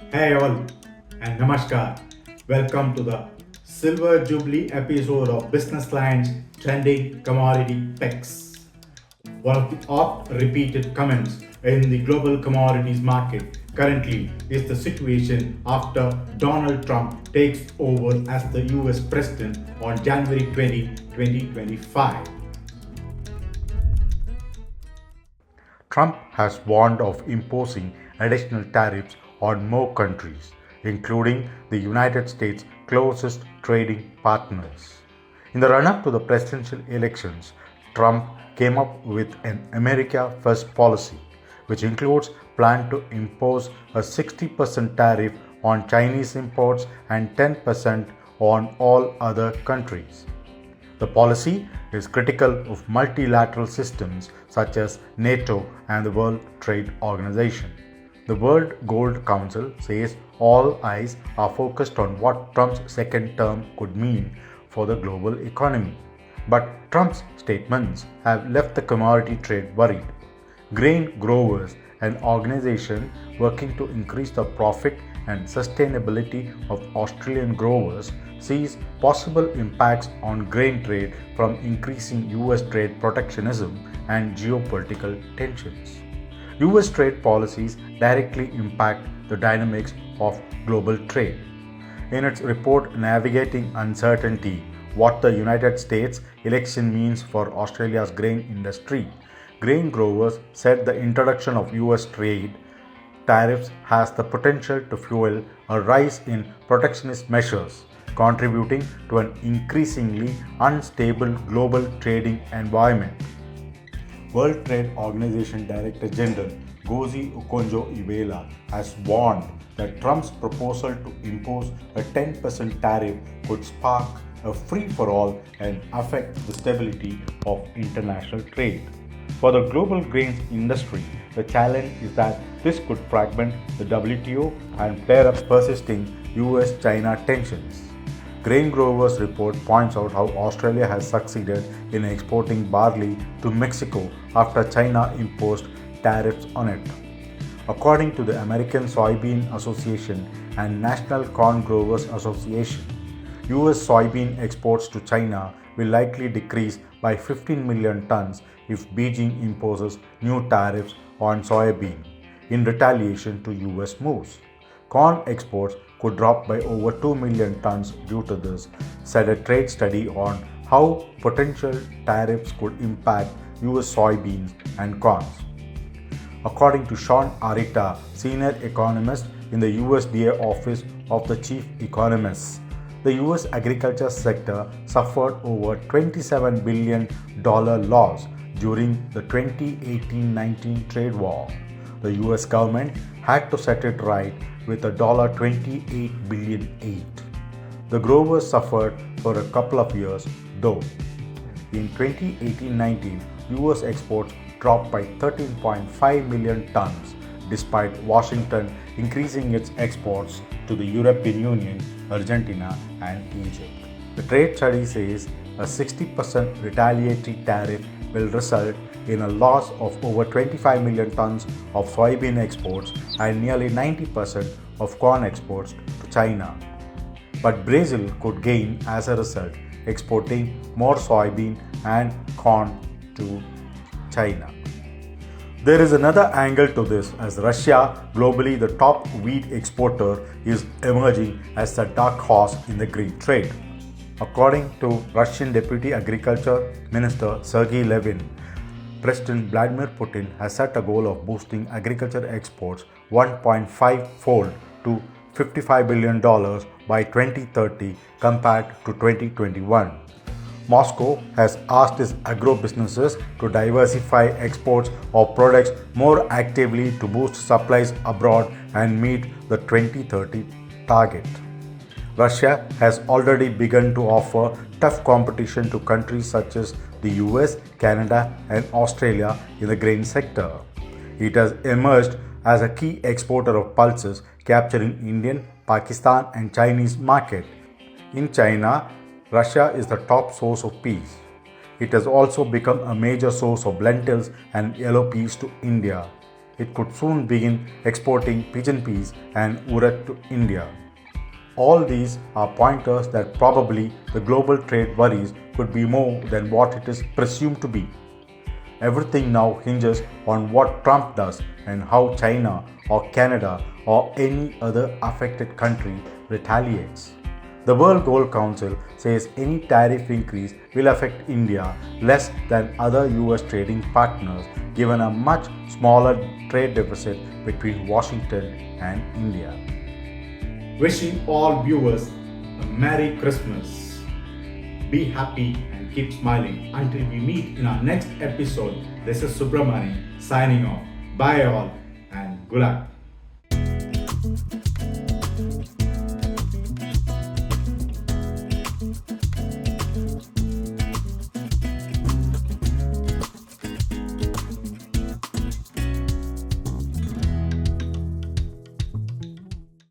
Hey all and namaskar. Welcome to the Silver Jubilee episode of Business Line's Trending Commodity Picks. One of the oft repeated comments in the global commodities market currently is the situation after Donald Trump takes over as the US President on January 2025. Trump has warned of imposing additional tariffs on more countries, including the United States' closest trading partners. In the run up to the presidential elections, Trump came up with an America First policy, which includes plan to impose a 60% tariff on Chinese imports and 10% on all other countries. The policy is critical of multilateral systems such as NATO and the World Trade Organization. The World Gold Council says all eyes are focused on what Trump's second term could mean for the global economy. But Trump's statements have left the commodity trade worried. Grain growers, an organization working to increase the profit and sustainability of Australian growers, sees possible impacts on grain trade from increasing US trade protectionism and geopolitical tensions. US trade policies directly impact the dynamics of global trade. In its report Navigating Uncertainty: What the United States Election Means for Australia's Grain Industry, grain growers said the introduction of US trade tariffs has the potential to fuel a rise in protectionist measures, contributing to an increasingly unstable global trading environment. World Trade Organization Director General Gozi Okonjo-Iweala has warned that Trump's proposal to impose a 10% tariff could spark a free-for-all and affect the stability of international trade. For the global grains industry, the challenge is that this could fragment the WTO and flare up persisting US-China tensions. Grain Growers report points out how Australia has succeeded in exporting barley to Mexico after China imposed tariffs on it. According to the American Soybean Association and National Corn Growers Association, US soybean exports to China will likely decrease by 15 million tons if Beijing imposes new tariffs on soybean in retaliation to US moves. Corn exports could drop by over 2 million tons due to this, said a trade study on how potential tariffs could impact US soybeans and corn. According to Sean Arita, senior economist in the USDA Office of the Chief Economist, the US agriculture sector suffered over $27 billion loss during the 2018-19 trade war. The US government had to set it right with a $28 billion aid. The growers suffered for a couple of years though. In 2018-19, US exports dropped by 13.5 million tons despite Washington increasing its exports to the European Union, Argentina, and Egypt. The trade study says a 60% retaliatory tariff will result in a loss of over 25 million tons of soybean exports and nearly 90% of corn exports to China. But Brazil could gain as a result, exporting more soybean and corn to China. There is another angle to this, as Russia, globally the top wheat exporter, is emerging as the dark horse in the grain trade. According to Russian Deputy Agriculture Minister Sergei Levin, President Vladimir Putin has set a goal of boosting agriculture exports 1.5-fold to $55 billion by 2030 compared to 2021. Moscow has asked its agro businesses to diversify exports of products more actively to boost supplies abroad and meet the 2030 target. Russia has already begun to offer tough competition to countries such as the US, Canada, and Australia in the grain sector. It has emerged as a key exporter of pulses, capturing Indian, Pakistan, and Chinese market. In China, Russia is the top source of peas. It has also become a major source of lentils and yellow peas to India. it could soon begin exporting pigeon peas and urad to India. All these are pointers that probably the global trade worries could be more than what it is presumed to be. Everything now hinges on what Trump does and how China or Canada or any other affected country retaliates. The World Gold Council says any tariff increase will affect India less than other US trading partners, given a much smaller trade deficit between Washington and India. Wishing all viewers a Merry Christmas. Be happy and keep smiling until we meet in our next episode. This is Subramani signing off. Bye all and good luck.